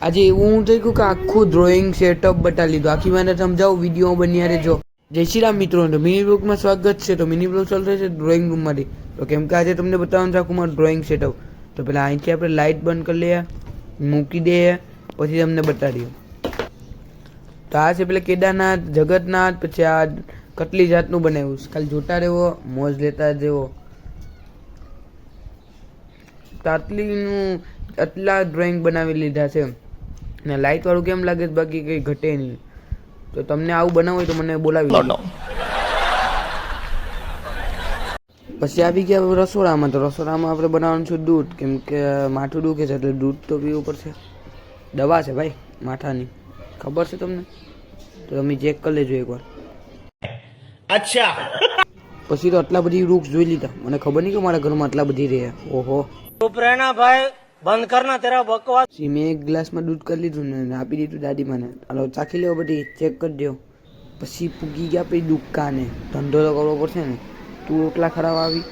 આજે એવું હું થઈ ગયું કે આખું ડ્રોઈંગ સેટઅપ બતાવી લીધું. આખી મને સમજાવું, વિડીયો બન્યા રહેજો. જય શ્રી રામ મિત્રો, તો મિની બ્લોગમાં સ્વાગત છે. તો મિની બ્લોગ ચાલુ થાય છે ડ્રોઈંગ રૂમમાંથી. તો કેમ કે આજે તમને બતાવવાનું છે આખું મારું ડ્રોઈંગ સેટઅપ. તો પહેલાં અહીંથી આપણે લાઇટ બંધ કરી લઈએ, મૂકી દઈએ, પછી તમને બતાડીએ. તો આ છે પેલા કેદારનાથ, જગન્નાથ, પછી આ કેટલી જાતનું બનાવ્યું. ખાલી જોતા રહેવો, મોજ લેતા જેવો. આટલા ડ્રોઈંગ બનાવી લીધા છે ને લાઇટ વાળું કેમ લાગે છે, બાકી કંઈ ઘટે નહીં. તો તમને આવું બનાવવું હોય તો મને બોલાવી દો. પછી આવી ગયા રસોડામાં. તો રસોડામાં આપણે બનાવવાનું છે દૂધ, કેમ કે માથું દુખે છે એટલે દૂધ તો પીવું પડશે. દવા છે ભાઈ માથાની, ખબર છે તમને? તો તમે ચેક કરી લેજો એકવાર. અચ્છા. પછી તો આટલા બધી વૃક્ષ જોઈ લીધા. મને ખબર નહીં કે મારા ઘરમાં આટલા બધી રહે. ઓહો, ભાઈ બંધ કરના તેરા બકવાસ. મેં એક ગ્લાસમાં દૂધ કરી લીધું ને આપી દીધું દાદીમાને. હાલો ચાખી લેવો, બધી ચેક કરી દો. પછી પૂગી ગયા પછી દુકાને. ધંધો તો કરવો પડશે ને. તું રોટલા ખરાબ આવી